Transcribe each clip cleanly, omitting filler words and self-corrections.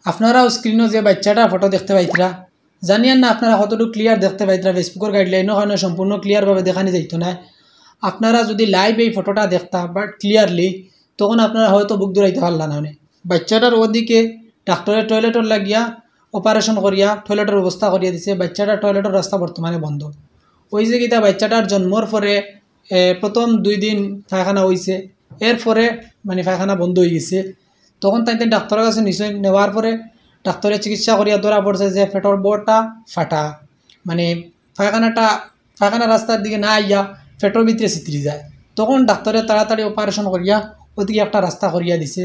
আপনারাও স্ক্রিনও যে বাচ্চাটার ফটো দেখতে পাইতরা জানিয়েন না আপনারা কতটুকু ক্লিয়ার দেখতে পাইতরা ফেসবুকের গাইডলাইনের কারণে সম্পূর্ণ ক্লিয়ারভাবে দেখানি যাইতো না। আপনারা যদি লাইভ এই ফটোটা দেখতা বাট ক্লিয়ারলি তখন আপনারা হয়তো বুক দৌড়াইতে পারলেন না। বাচ্চাটার ওদিকে ডাক্তারের টয়লেটর লাগিয়া অপারেশন করিয়া টয়লেটের ব্যবস্থা করিয়া দিছে। বাচ্চাটার টয়লেটের রাস্তা বর্তমানে বন্ধ। ওই যে কিতা বাচ্চাটার জন্মর পরে প্রথম 2 দিন পায়খানা হয়েছে, এরপরে মানে পায়খানা বন্ধ হয়ে গেছে। তখন তাই ডাক্তারের কাছে নিশ্চয় নেওয়ার পরে ডাক্তারের চিকিৎসা করিয়া ধরা পড়ছে যে পেটর বড়টা ফাটা, মানে পায়খানা রাস্তার দিকে না আইয়া পেটর ভিতরে ছিতরি যায়। তখন ডাক্তারে তাড়াতাড়ি অপারেশন করিয়া ওদিকে একটা রাস্তা করিয়া দিছে।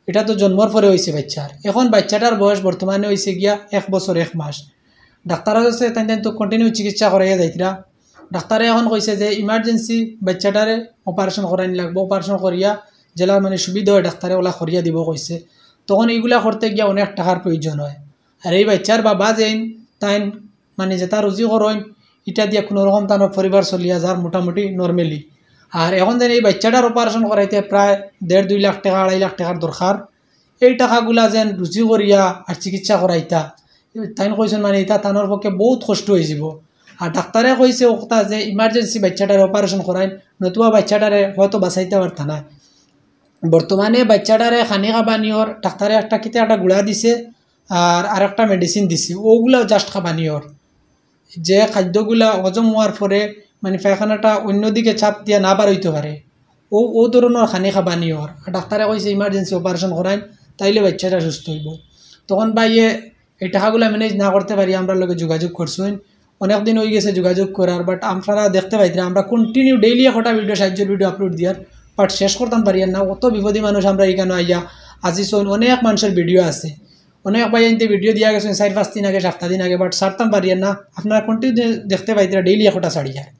এটা তো জন্মর পরে হয়েছে বাচ্চার। এখন বাচ্চাটার বয়স বর্তমানে হয়েছে গিয়া 1 বছর 1 মাস। ডাক্তারের কাছে তাই তো কন্টিনিউ চিকিৎসা করাইয়া যাইতরা। ডাক্তারে এখন কইছে যে ইমার্জেন্সি বাচ্চাটারে অপারেশন করাইনি লাগবো, অপারেশন করিয়া জেলা মানে সুবিধা হয় ডাক্তারে ওলা করিয়া দিব কইছে। তখন এইগুলা করতে গিয়া অনেক টাকার প্রয়োজন হয়। আর এই বাচ্চার বাবা যেন তাই মানে যেটা রুজি করেন এটা দিয়ে কোনো রকম তার পরিবার চলিয়া যার মোটামুটি নর্মালি। আর এখন যেন এই বাচ্চাটার অপারেশন করাইতে প্রায় 1.5-2 লাখ টাকা 2.5 লাখ টাকার দরকার। এই টাকাগুলা যেন রুজি করিয়া আর চিকিৎসা করাইতা তাই কইছেন মানে এটা তানোর পক্ষে বহুত কষ্ট হয়ে যাব। আর ডাক্তারে কইছে ওটা যে ইমার্জেন্সি বাচ্চাটারে অপারেশন করাইন, নতুবা বাচ্চাটারে হয়তো বাঁচাইতে পারত না। বর্তমানে বাচ্চাটারে খানি খাবানিওর ডাক্তারে একটা গুড়া দিছে আর একটা মেডিসিন দিছে, ওগুলো জাস্ট খাবানিওর। যে খাদ্যগুলা হজম হওয়ার পরে মানে পায়খানাটা অন্যদিকে চাপ দিয়া না বার হইতে পারে, ও ধরনের খানি খাবানিওর। আর ডাক্তারে কইছে ইমার্জেন্সি অপারেশন করাইন তাইলে বাচ্চাটা সুস্থ হইব। তখন বাইয়ে এই টাকাগুলো ম্যানেজ না করতে পারি আমরা লোকে যোগাযোগ করছেন। অনেক দিন হয়ে গেছে যোগাযোগ করার, বাট আপনারা দেখতে পাইতেন আমরা কন্টিনিউ ডেইলি একটা ভিডিও সাহায্যের ভিডিও আপলোড দিয়ার, বাট শেষ করতাম পারি না। অত বিপদী মানুষ আমরা এখানে আইয়া আজি শোন অনেক মানুষের ভিডিও আছে, অনেক ভাই আনতে ভিডিও দিয়া গেছেন 4-5 দিন আগে 7 দিন আগে, বাট ছাড়তাম পারি না। আপনারা কন্টিনিউ দেখতে পাইতেন ডেইলি একটা ছাড়ি যায়।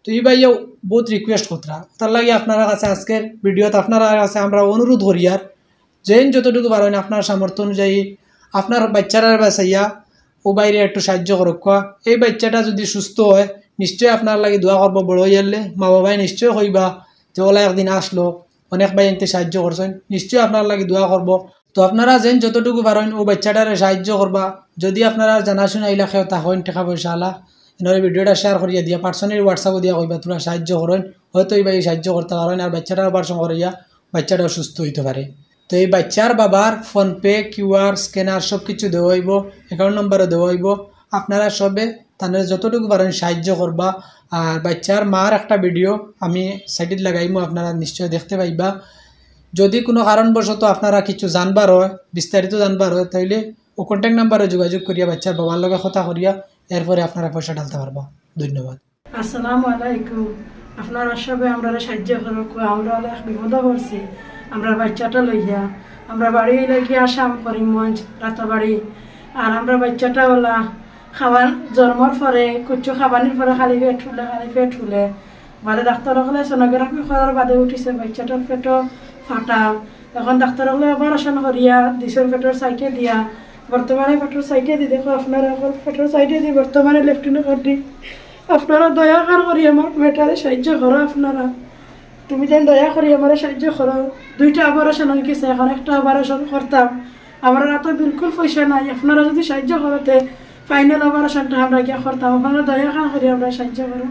তো এই ভাইও বহুত রিকোয়েস্ট করতরা, তার লাগে আপনারা কাছে আজকের ভিডিওতে আপনারা কাছে আমরা অনুরোধ করি আর যেন যতটুকু পারেন আপনার সামর্থ্য অনুযায়ী আপনার বাচ্চারা বাঁচাইয়া ও বাইরে একটু সাহায্য করক। এই বাচ্চাটা যদি সুস্থ হয় নিশ্চয়ই আপনার লাগে দোয়া করবো। বড় হয়ে গেলে মা বাবাই নিশ্চয় কইবা যে ওলা একদিন আসলো অনেক ভাই এনতে সাহায্য করছেন, নিশ্চয়ই আপনার লাগে দোয়া করব। তো আপনারা যেন যতটুকু পারেন ও বাচ্চাটারে সাহায্য করবা। যদি আপনারা জানাশোনা এলাকায় থাকেন টাকা পয়সা আলা এনার ভিডিওটা শেয়ার করিয়া দিয়া পার্সোনালি হোয়াটসঅ্যাপে দিয়া কইবা তোরা সাহায্য করেন, হয়তো এই ভাই সাহায্য করতে পারেন আর বাচ্চাটার অপারেশন করাইয়া বাচ্চাটাও সুস্থ হইতে পারে। তো এই বাচ্চার বাবার ফোনপে QR স্ক্যানার সব কিছু দেওয়া হইব, অ্যাকাউন্ট নম্বরও দেওয়া হইব। আপনারা সবে তাদের যতটুকু পারেন সাহায্য করবা। আর বাচ্চার মার একটা ভিডিও আমি সাইডে লাগাইমু, আপনারা নিশ্চয় দেখতে পাইবা। যদি কোনো কারণবশত আপনারা কিছু জানবার হয় বিস্তারিত জানবার হয় তাইলে ও কন্ট্যাক্ট নাম্বারে যোগাযোগ করিয়া বাচ্চার বাবার লগে কথা করিয়া এরপরে আপনারা পয়সা ঢালতে পারবা। ধন্যবাদ। আসসালামু আলাইকুম। আপনারা সবে আমরা সাহায্য করুক, আমরা অনেক বিপদ পড়ছি। আমরা বাচ্চাটা লইয়া আমরা বাড়ি লাগিয়ে আসাম করিমগঞ্জ রাতাবাড়ি। আর আমরা বাচ্চাটা ওলা খাবার জন্মর পরে কুচ্ছু খাবানির পরে খালি পেট ফুলে বাদে ডাক্তার হলে সোনোগ্রাফি করার বাদে উঠিছে বাচ্চাটার পেটও ফাটা। এখন ডাক্তার হলে অপারেশন করিয়া দিশোর পেটের সাইডে দিয়া বর্তমানে পেটের সাইডে দি দেখো আপনারা পেটের সাইডে দি বর্তমানে লেফটিনে করদি। আপনারা দয়া করি আমার মেয়েটারে সাহায্য করো। আপনারা তুমি যেন দয়া করি আমার সাহায্য করো। 2টা অপারেশন হয়ে গেছে, এখন একটা অপারেশন করতাম, আমরা তো বিলকুল পয়সা নাই। আপনারা যদি সাহায্য করতে ফাইনাল অপারেশনটা আমরা গিয়ে করতাম। আপনারা দয়া করি আমরা সাহায্য করো।